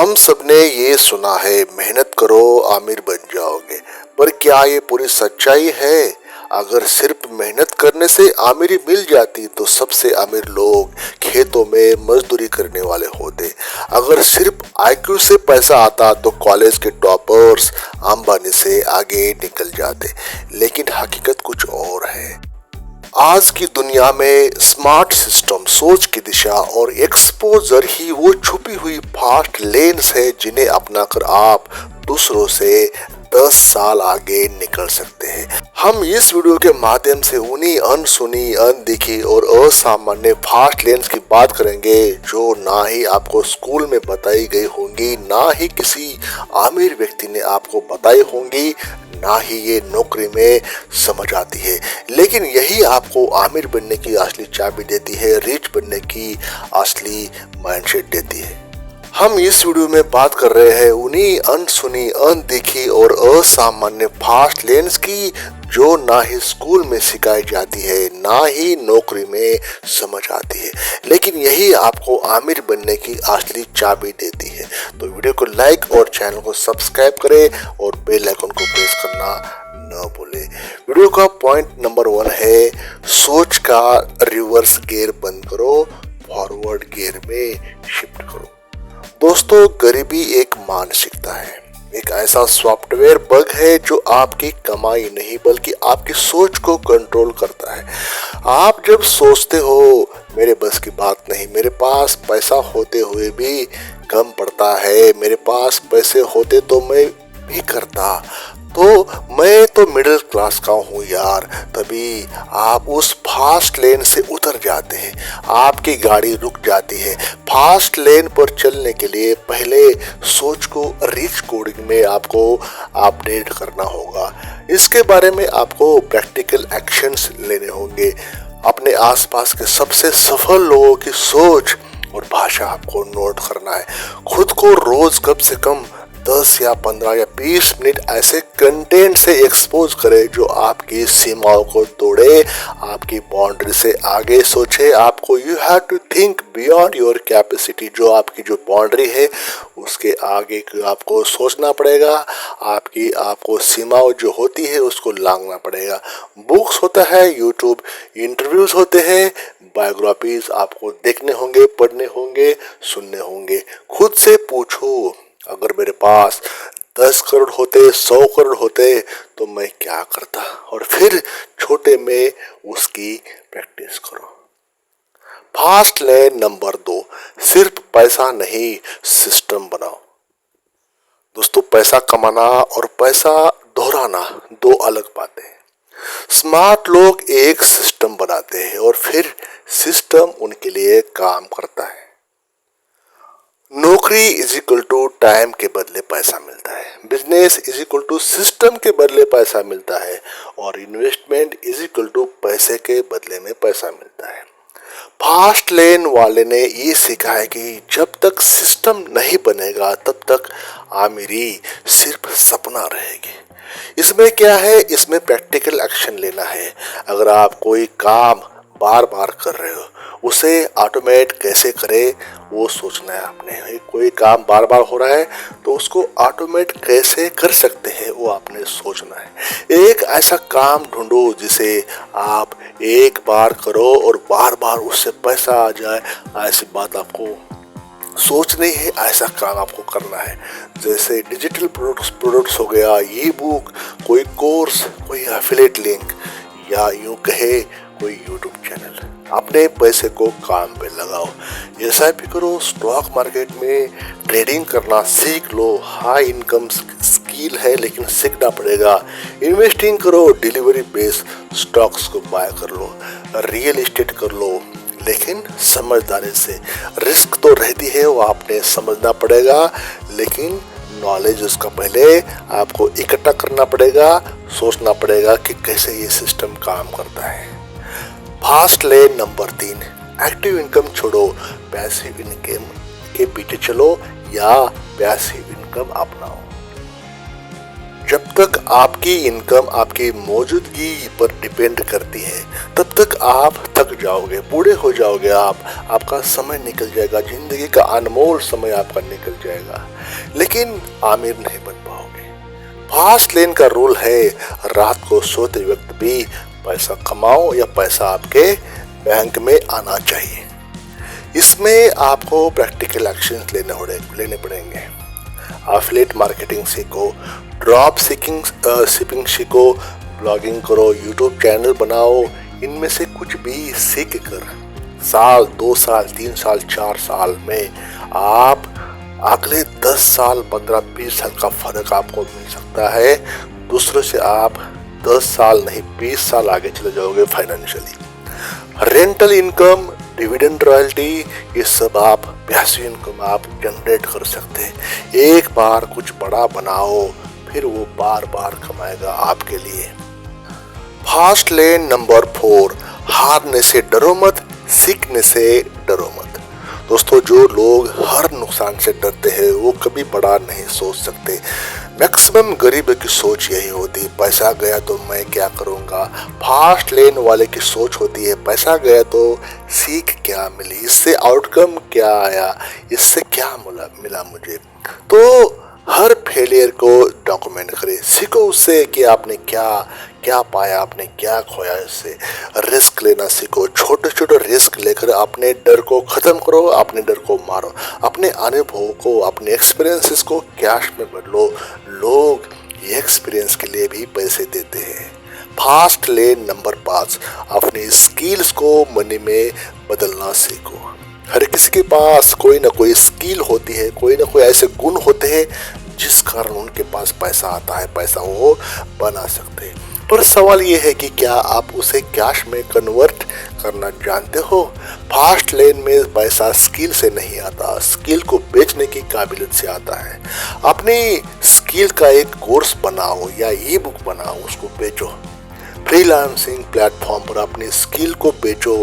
हम सबने ये सुना है मेहनत करो आमिर बन जाओगे, पर क्या ये पूरी सच्चाई है? अगर सिर्फ मेहनत करने से आमिरी मिल जाती तो सबसे अमीर लोग खेतों में मजदूरी करने वाले होते। अगर सिर्फ आईक्यू से पैसा आता तो कॉलेज के टॉपर्स अंबानी से आगे निकल जाते। लेकिन हकीकत कुछ और है। आज की दुनिया में स्मार्ट सिस्टम, सोच की दिशा और एक्सपोजर ही वो छुपी हुई फास्ट लेन्स है जिन्हें अपनाकर आप दूसरों से 10 साल आगे निकल सकते हैं। हम इस वीडियो के माध्यम से उन्हीं अनसुनी, अनदेखी और असामान्य फास्ट लेन्स की बात करेंगे जो ना ही आपको स्कूल में बताई गई होंगी, ना ही किसी आमिर व्यक्ति ने आपको बताई होंगी, ना ही ये नौकरी में समझ आती है। लेकिन यही आपको आमिर बनने की असली चाबी देती है, रिच बनने की असली माइंडसेट देती है। हम इस वीडियो में बात कर रहे हैं उन्हीं अनसुनी, अनदेखी और असामान्य फास्ट लेन्स की जो ना ही स्कूल में सिखाई जाती है, ना ही नौकरी में समझ आती है, लेकिन यही आपको आमिर बनने की असली चाबी देती है। तो वीडियो को लाइक और चैनल को सब्सक्राइब करें और बेल आइकन को प्रेस करना न भूलें। वीडियो का पॉइंट नंबर 1 है, सोच का रिवर्स गियर बंद करो, फॉरवर्ड गियर में शिफ्ट करो। दोस्तों, गरीबी एक मानसिकता है, एक ऐसा सॉफ्टवेयर बग है जो आपकी कमाई नहीं बल्कि आपकी सोच को कंट्रोल करता है। आप जब सोचते हो मेरे बस की बात नहीं, मेरे पास पैसा होते हुए भी कम पड़ता है, मेरे पास पैसे होते तो मैं भी करता, तो मैं तो मिडिल क्लास का हूँ यार, तभी आप उस फास्ट लेन से उतर जाते हैं, आपकी गाड़ी रुक जाती है। फास्ट लेन पर चलने के लिए पहले सोच को रिच कोडिंग में आपको अपडेट करना होगा। इसके बारे में आपको प्रैक्टिकल एक्शंस लेने होंगे। अपने आसपास के सबसे सफल लोगों की सोच और भाषा आपको नोट करना है। खुद को रोज कम से कम 10 या 15 या 20 मिनट ऐसे कंटेंट से एक्सपोज करे जो आपकी सीमाओं को तोड़े, आपकी बाउंड्री से आगे सोचे। आपको you have to think beyond your capacity, जो आपकी जो बाउंड्री है उसके आगे आपको सोचना पड़ेगा। आपको सीमाओं जो होती है उसको लांघना पड़ेगा। बुक्स होता है, यूट्यूब इंटरव्यूज होते हैं, बायोग्राफीज आपको देखने होंगे, पढ़ने होंगे, सुनने होंगे। खुद से पूछो, अगर मेरे पास 10 करोड़ होते, 100 करोड़ होते तो मैं क्या करता, और फिर छोटे में उसकी प्रैक्टिस करो। फास्ट लेन नंबर 2, सिर्फ पैसा नहीं सिस्टम बनाओ। दोस्तों, पैसा कमाना और पैसा दोहराना दो अलग बातें हैं। स्मार्ट लोग एक सिस्टम बनाते हैं और फिर सिस्टम उनके लिए काम करता है। नौकरी इज इक्वल टू टाइम के बदले पैसा मिलता है, business is equal to system के बदले पैसा मिलता है, और इन्वेस्टमेंट इज इक्वल टू पैसे के बदले में पैसा मिलता है। फास्ट लेन वाले ने ये सीखा है कि जब तक सिस्टम नहीं बनेगा तब तक आमिरी सिर्फ सपना रहेगी। इसमें क्या है, इसमें प्रैक्टिकल एक्शन लेना है। अगर आप कोई काम बार बार कर रहे हो, उसे ऑटोमेट कैसे करें वो सोचना है आपने। कोई काम बार बार हो रहा है तो उसको ऑटोमेट कैसे कर सकते हैं वो आपने सोचना है। एक ऐसा काम ढूंढो जिसे आप एक बार करो और बार बार उससे पैसा आ जाए। ऐसी बात आपको सोचनी है, ऐसा काम आपको करना है। जैसे डिजिटल प्रोडक्ट्स हो गया, ई बुक, कोई कोर्स, कोई एफिलिएट लिंक, या यूं कहे कोई यूट्यूब चैनल। अपने पैसे को काम पे लगाओ। एसआईपी करो, स्टॉक मार्केट में ट्रेडिंग करना सीख लो। हाई इनकम स्किल है लेकिन सीखना पड़ेगा। इन्वेस्टिंग करो, डिलीवरी बेस्ड स्टॉक्स को बाय कर लो, रियल एस्टेट कर लो, लेकिन समझदारी से। रिस्क तो रहती है, वो आपने समझना पड़ेगा, लेकिन नॉलेज उसका पहले आपको इकट्ठा करना पड़ेगा, सोचना पड़ेगा कि कैसे ये सिस्टम काम करता है। Fast lane number 3, active income छोड़ो, पैसिव इनकम के पीछे चलो या पैसिव इनकम अपनाओ। जब तक आपकी इनकम आपकी मौजूदगी पर डिपेंड करती है तब तक आप थक जाओगे, बूढ़े हो जाओगे आपका समय निकल जाएगा, जिंदगी का अनमोल समय आपका निकल जाएगा, लेकिन आमिर नहीं बन पाओगे। फास्ट लेन का रूल है, रात को सोते वक्त भी पैसा कमाओ या पैसा आपके बैंक में आना चाहिए। इसमें आपको प्रैक्टिकल एक्शन लेने पड़ेंगे। एफिलिएट मार्केटिंग सीखो, ड्रॉप शिपिंग सीखो, ब्लॉगिंग करो, यूट्यूब चैनल बनाओ। इनमें से कुछ भी सीख कर साल 2 साल 3 साल 4 साल में आप अगले 10 साल 15-20 साल का फर्क आपको मिल सकता है। दूसरों से आप 10 साल नहीं 20 साल आगे चले जाओगे financially. Rental income, dividend royalty, ये सब आप पैसिव इनकम आप जनरेट कर सकते हैं। एक बार कुछ बड़ा बनाओ फिर वो बार बार कमाएगा आपके लिए। फास्ट लेन नंबर 4, हारने से डरो मत, सीखने से डरो मत। दोस्तों, जो लोग हर नुकसान से डरते हैं वो कभी बड़ा नहीं सोच सकते। मैक्सिमम गरीब की सोच यही होती, पैसा गया तो मैं क्या करूँगा। फास्ट लेन वाले की सोच होती है, पैसा गया तो सीख क्या मिली, इससे आउटकम क्या आया, इससे क्या मिला मुझे। तो हर फेलियर को डॉक्यूमेंट करें, सीखो उससे कि आपने क्या पाया, आपने क्या खोया। इससे रिस्क लेना सीखो, छोटे छोटे रिस्क लेकर अपने डर को ख़त्म करो, अपने डर को मारो, अपने अनुभव को, अपने एक्सपीरियंसेस को कैश में बदलो। लोग ये एक्सपीरियंस के लिए भी पैसे देते हैं। फास्ट लेन नंबर 5, अपनी स्किल्स को मनी में बदलना सीखो। हर किसी के पास कोई ना कोई स्किल होती है, कोई ना कोई ऐसे गुण होते हैं जिस कारण उनके पास पैसा आता है, पैसा वो बना सकते हैं। पर सवाल ये है कि क्या आप उसे कैश में कन्वर्ट करना जानते हो। फास्ट लेन में पैसा स्किल से नहीं आता, स्किल को बेचने की काबिलियत से आता है। अपनी स्किल का एक कोर्स बनाओ या ई बुक बनाओ, उसको बेचो। फ्रीलांसिंग प्लेटफॉर्म पर अपनी स्किल को बेचो।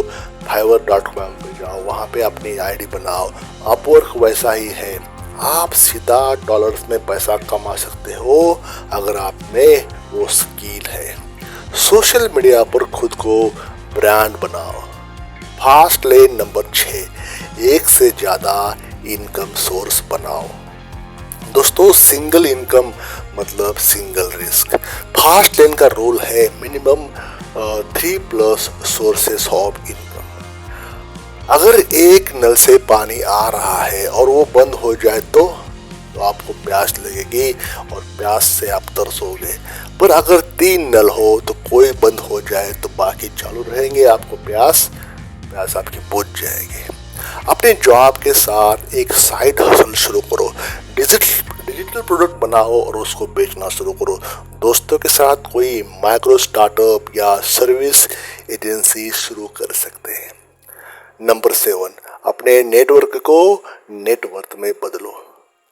fiverr.com पे जाओ, वहाँ पे अपनी आईडी बनाओ। अपवर्क वैसा ही है, आप सीधा डॉलर्स में पैसा कमा सकते हो अगर आप में वो स्किल है। सोशल मीडिया पर खुद को ब्रांड बनाओ। फास्ट लेन नंबर 6, एक से ज़्यादा इनकम सोर्स बनाओ। दोस्तों, सिंगल इनकम मतलब सिंगल रिस्क। फास्ट लेन का रूल है मिनिमम 3+ सोर्सेस ऑफ इनकम। अगर एक नल से पानी आ रहा है और वो बंद हो जाए तो आपको प्यास लगेगी और प्यास से आप तरसोगे। पर अगर 3 नल हो तो कोई बंद हो जाए तो बाकी चालू रहेंगे, आपको प्यास आपकी बुझ जाएगी। अपने जॉब के साथ एक साइड हसल शुरू करो। डिजिटल प्रोडक्ट बनाओ और उसको बेचना शुरू करो। दोस्तों के साथ कोई माइक्रो स्टार्टअप या सर्विस एजेंसी शुरू कर सकते हैं। नंबर 7, अपने नेटवर्क को नेटवर्थ में बदलो।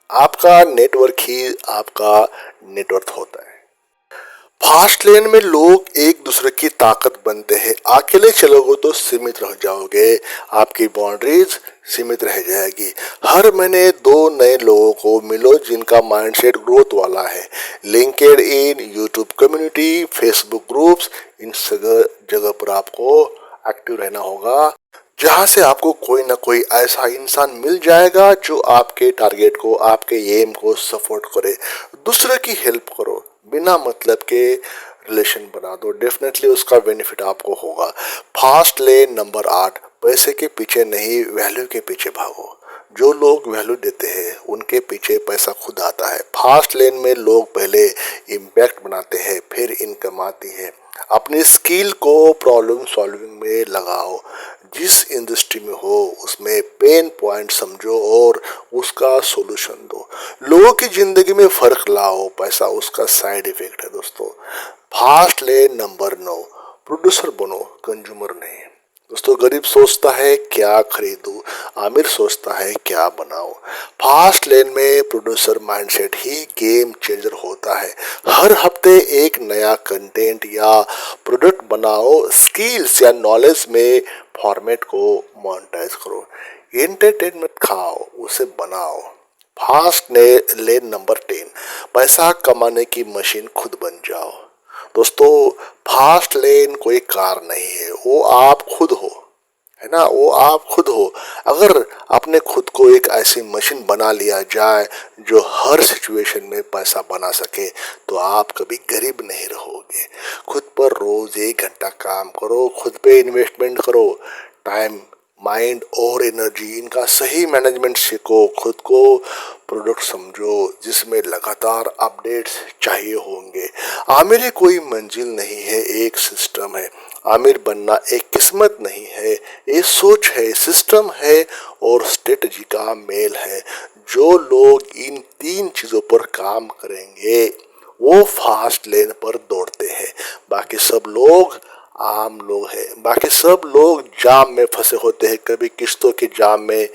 आपका नेटवर्क ही आपका नेटवर्थ होता है। फास्ट लेन में लोग एक दूसरे की ताकत बनते हैं। अकेले चलोगे तो सीमित रह जाओगे, आपकी बाउंड्रीज सीमित रह जाएगी। हर महीने 2 नए लोगों को मिलो जिनका माइंडसेट ग्रोथ वाला है। LinkedIn, YouTube community, Facebook groups, इन जगह पर आपको एक्टिव रहना होगा, जहाँ से आपको कोई ना कोई ऐसा इंसान मिल जाएगा जो आपके टारगेट को, आपके एम को सपोर्ट करे। दूसरे की हेल्प करो, बिना मतलब के रिलेशन बना दो, डेफिनेटली उसका बेनिफिट आपको होगा। फास्ट लेन नंबर 8, पैसे के पीछे नहीं वैल्यू के पीछे भागो। जो लोग वैल्यू देते हैं उनके पीछे पैसा खुद आता है। फास्ट लेन में लोग पहले इम्पैक्ट बनाते हैं फिर इनकम आती है। अपनी स्किल को प्रॉब्लम सॉल्विंग में लगाओ। जिस इंडस्ट्री में हो उसमें पेन पॉइंट समझो और उसका सॉल्यूशन दो। लोगों की जिंदगी में फर्क लाओ, पैसा उसका साइड इफेक्ट है। दोस्तों, फास्ट लेन नंबर 9, प्रोड्यूसर बनो, कंज्यूमर नहीं। दोस्तों, गरीब सोचता है क्या खरीदूं, आमिर सोचता है क्या बनाओ। फास्ट लेन में प्रोड्यूसर माइंडसेट ही गेम चेंजर होता है। हर हफ्ते एक नया कंटेंट या प्रोडक्ट बनाओ, स्किल्स या नॉलेज में फॉर्मेट को मोनेटाइज करो। एंटरटेनमेंट खाओ, उसे बनाओ। फास्ट लेन नंबर 10, पैसा कमाने की मशीन खुद बन जाओ। दोस्तों, फास्ट लेन कोई कार नहीं है, वो आप खुद हो, है ना, वो आप खुद हो। अगर अपने खुद को एक ऐसी मशीन बना लिया जाए जो हर सिचुएशन में पैसा बना सके, तो आप कभी गरीब नहीं रहोगे। खुद पर रोज 1 घंटा काम करो, खुद पे इन्वेस्टमेंट करो, टाइम, माइंड और एनर्जी इनका सही मैनेजमेंट सीखो, खुद को प्रोडक्ट समझो जिसमें लगातार अपडेट्स चाहिए होंगे। आमिर कोई मंजिल नहीं है, एक सिस्टम है। आमिर बनना एक किस्मत नहीं है, ये सोच है, सिस्टम है और स्ट्रेटजी का मेल है। जो लोग इन 3 चीजों पर काम करेंगे वो फास्ट लेन पर दौड़ते हैं। बाकी सब लोग आम लोग हैं, बाकी सब लोग जाम में फंसे होते हैं, कभी किस्तों के जाम में,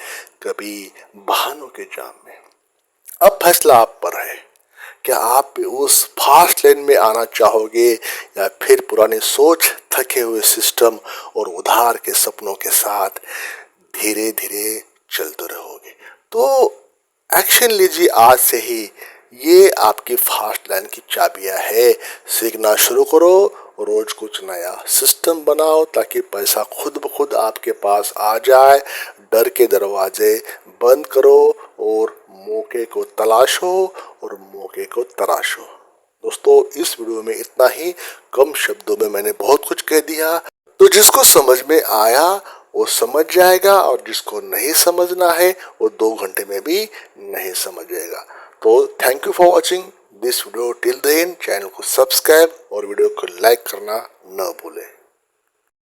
कभी बहानों के जाम में। अब फैसला आप पर है, क्या आप उस फास्ट लेन में आना चाहोगे या फिर पुरानी सोच, थके हुए सिस्टम और उधार के सपनों के साथ धीरे धीरे चलते रहोगे। तो एक्शन लीजिए आज से ही, ये आपकी फास्ट लाइन की चाबियां है। सीखना शुरू करो, रोज कुछ नया सिस्टम बनाओ ताकि पैसा खुद ब खुद आपके पास आ जाए। डर के दरवाजे बंद करो और मौके को तलाशो और मौके को तराशो। दोस्तों, इस वीडियो में इतना ही, कम शब्दों में मैंने बहुत कुछ कह दिया। तो जिसको समझ में आया वो समझ जाएगा और जिसको नहीं समझना है वो 2 घंटे में भी नहीं समझेगा। तो thank you for watching this video till the end. Channel को सब्सक्राइब और वीडियो को लाइक करना न भूलें।